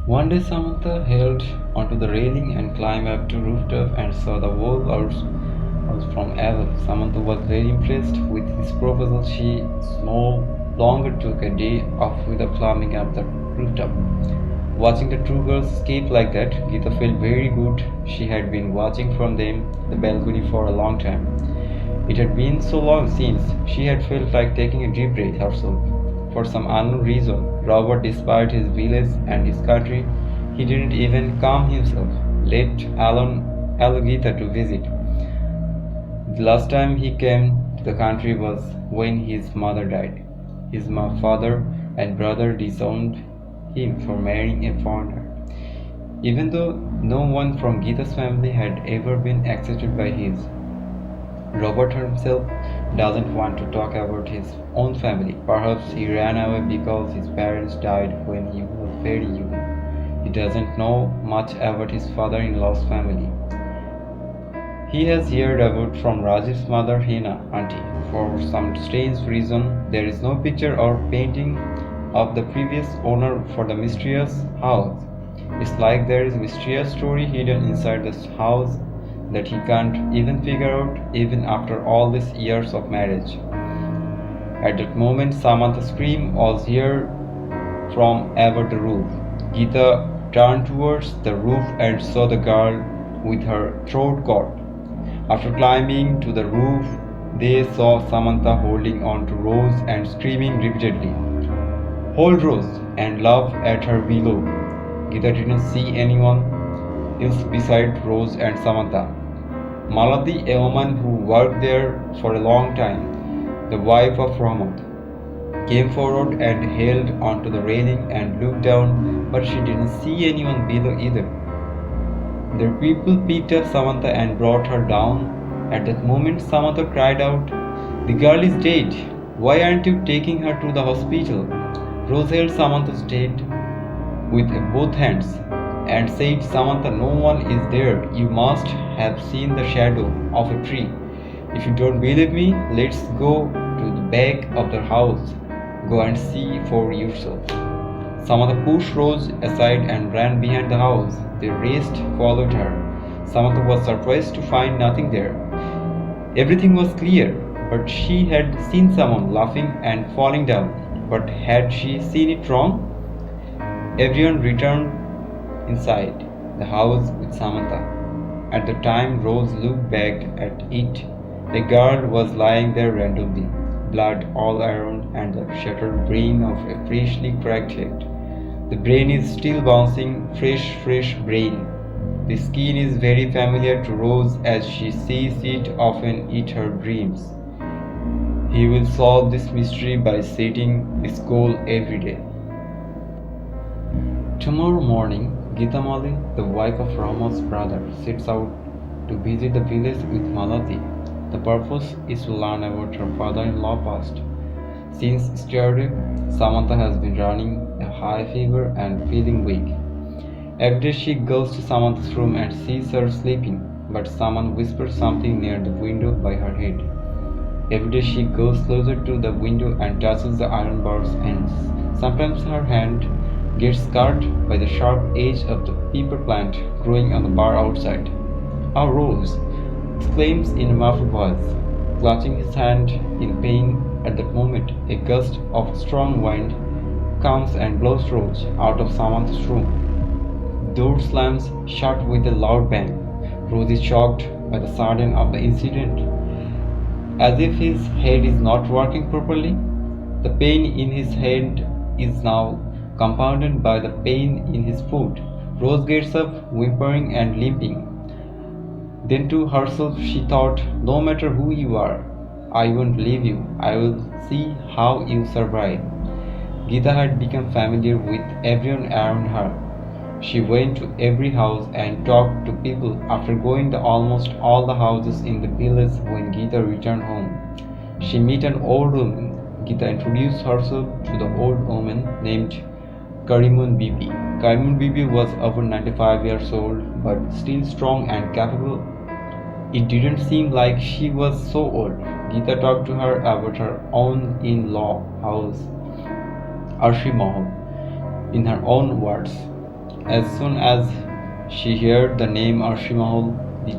One day Samantha held onto the railing and climbed up to rooftop and saw the whole house from above. Samantha was very impressed with his proposal. She no longer took a day off without climbing up the rooftop. Watching the two girls escape like that, Gita felt very good. She had been watching from the balcony for a long time. It had been so long since she had felt like taking a deep breath herself. For some unknown reason, Robert, despite his village and his country, he didn't even come himself, let alone allow Gita to visit. The last time he came to the country was when his mother died. His father and brother disowned him for marrying a foreigner. Even though no one from Gita's family had ever been accepted by his, Robert himself doesn't want to talk about his own family. Perhaps he ran away because his parents died when he was very young. He doesn't know much about his father-in-law's family. He has heard about from Rajiv's mother Hina auntie. For some strange reason, there is no picture or painting of the previous owner for the mysterious house. It's like there is a mysterious story hidden inside this house that he can't even figure out even after all these years of marriage. At that moment, Samantha's scream was heard from above the roof. Gita turned towards the roof and saw the girl with her throat cut. After climbing to the roof, they saw Samantha holding on to Rose and screaming repeatedly, "Hold Rose!" and laugh at her below. Gita didn't see anyone else beside Rose and Samantha. Malati, a woman who worked there for a long time, the wife of Rahmat, came forward and held onto the railing and looked down, but she didn't see anyone below either. The people picked up Samantha and brought her down. At that moment, Samantha cried out, "The girl is dead. Why aren't you taking her to the hospital?" Rose held Samantha's head with both hands and said, "Samantha, no one is there. You must have seen the shadow of a tree. If you don't believe me, let's go to the back of the house. Go and see for yourself." Samantha pushed Rose aside and ran behind the house. The rest followed her. Samantha was surprised to find nothing there. Everything was clear, but she had seen someone laughing and falling down. But had she seen it wrong? Everyone returned inside the house with Samantha. At the time Rose looked back at it, a girl was lying there randomly, blood all around and the shattered brain of a freshly cracked head. The brain is still bouncing, fresh brain. The skin is very familiar to Rose as she sees it often in her dreams. He will solve this mystery by setting this goal every day. Tomorrow morning, Gita Mali, the wife of Rama's brother, sets out to visit the village with Malati. The purpose is to learn about her father-in-law past. Since yesterday, Samantha has been running a high fever and feeling weak. Every day she goes to Samantha's room and sees her sleeping, but someone whispers something near the window by her head. Every day she goes closer to the window and touches the iron bar's ends. Sometimes her hand gets cut by the sharp edge of the pepper plant growing on the bar outside. "Oh, Rose!" exclaims in a muffled voice, clutching his hand in pain. At that moment, a gust of strong wind comes and blows Rose out of Samantha's room. Door slams shut with a loud bang. Rose is shocked by the sudden of the incident, as if his head is not working properly. The pain in his head is now compounded by the pain in his foot. Rose gets up, whimpering and limping. Then to herself she thought, "No matter who you are, I won't leave you. I will see how you survive." Gita had become familiar with everyone around her. She went to every house and talked to people. After going to almost all the houses in the village when Gita returned home, she met an old woman. Gita introduced herself to the old woman named Karimun Bibi. Karimun Bibi was over 95 years old but still strong and capable. It didn't seem like she was so old. Gita talked to her about her own in-law house, Arshi Mahal, in her own words. As soon as she heard the name Arshi Mahal, the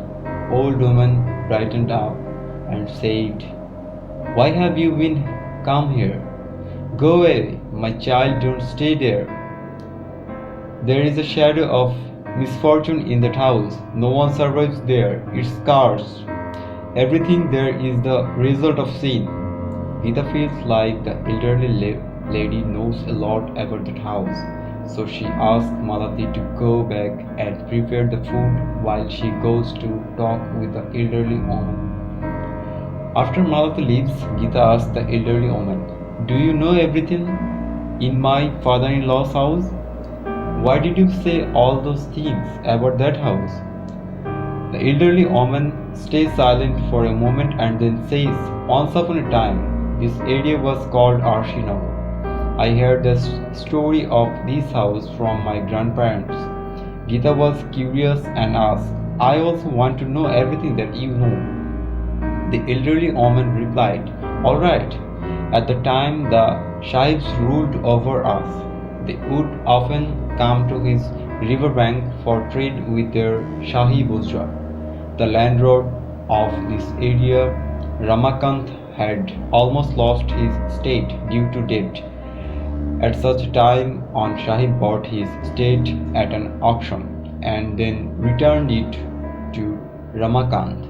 old woman brightened up and said, "Why have you been come here? Go away, my child, don't stay there. There is a shadow of misfortune in that house. No one survives there. It's cursed. Everything there is the result of sin." Gita feels like the elderly lady knows a lot about that house, so she asks Malati to go back and prepare the food while she goes to talk with the elderly woman. After Malati leaves, Gita asks the elderly woman, "Do you know everything in my father-in-law's house? Why did you say all those things about that house?" The elderly woman stays silent for a moment and then says, "Once upon a time, this area was called Arshi Mahal. I heard the story of this house from my grandparents." Gita was curious and asked, "I also want to know everything that you know." The elderly woman replied, "All right. At the time the Shahibs ruled over us, they would often come to his riverbank for trade with their Shahi bourgeois. The landlord of this area, Ramakant, had almost lost his estate due to debt. At such a time, Shahib bought his estate at an auction and then returned it to Ramakant.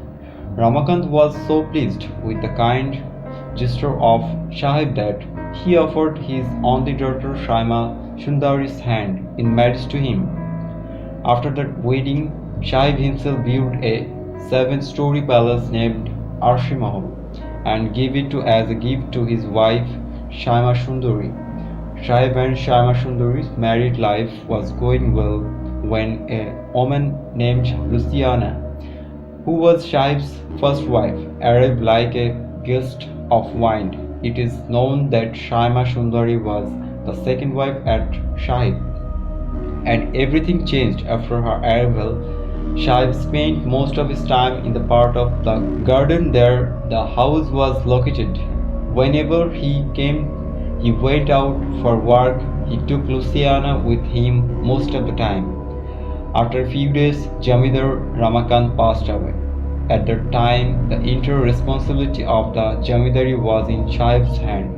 Ramakant was so pleased with the kind gesture of Shahib that he offered his only daughter Shaima Sundari's hand in marriage to him. After that wedding, Shahib himself built a 7-story palace named Arshi Mahal and gave it as a gift to his wife Shaima Sundari. Shahib and Shaima Sundari's married life was going well when a woman named Luciana, who was Shahib's first wife, arrived like a gust of wind. It is known that Shaima Sundari was the second wife at Shahib, and everything changed after her arrival. Shahib spent most of his time in the part of the garden there the house was located. Whenever he went out for work. He took Luciana with him most of the time. After a few days, Jamidar Ramakant passed away. At that time, the entire responsibility of the Jamidari was in Shahib's hand.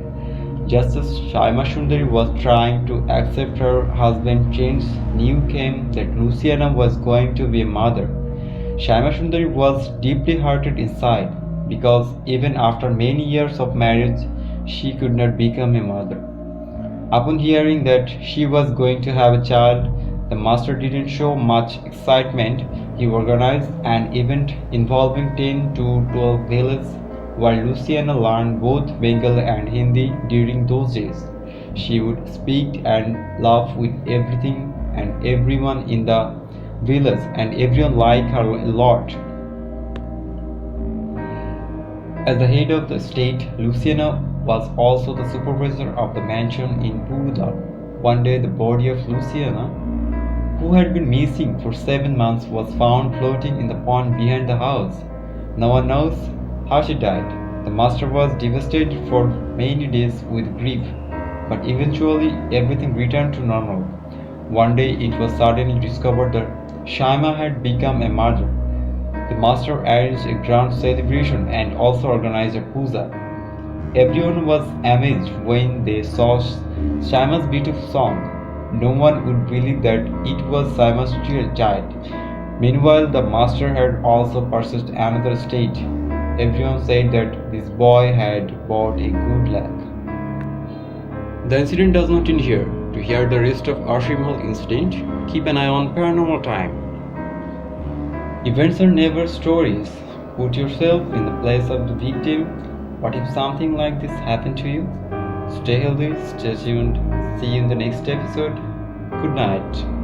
Just as Shaima Sundari was trying to accept her husband's change, news came that Luciana was going to be a mother. Shaima Sundari was deeply hurted inside because even after many years of marriage, she could not become a mother. Upon hearing that she was going to have a child, the master didn't show much excitement. He organized an event involving 10 to 12 villages where Luciana learned both Bengali and Hindi during those days. She would speak and laugh with everything and everyone in the village, and everyone liked her a lot. As the head of the state, Luciana was also the supervisor of the mansion in Purudar. One day, the body of Luciana, who had been missing for 7 months, was found floating in the pond behind the house. No one knows how she died. The master was devastated for many days with grief, but eventually everything returned to normal. One day, it was suddenly discovered that Shaima had become a mother. The master arranged a grand celebration and also organized a puja. Everyone was amazed when they saw Shaima's beautiful song. No one would believe that it was Shaima's child. Meanwhile, the master had also purchased another estate. Everyone said that this boy had brought a good luck. The incident does not end here. To hear the rest of Arshi Mahal incident, keep an eye on Paranormal Time. Events are never stories. Put yourself in the place of the victim. What if something like this happened to you? Stay healthy, stay tuned. See you in the next episode. Good night.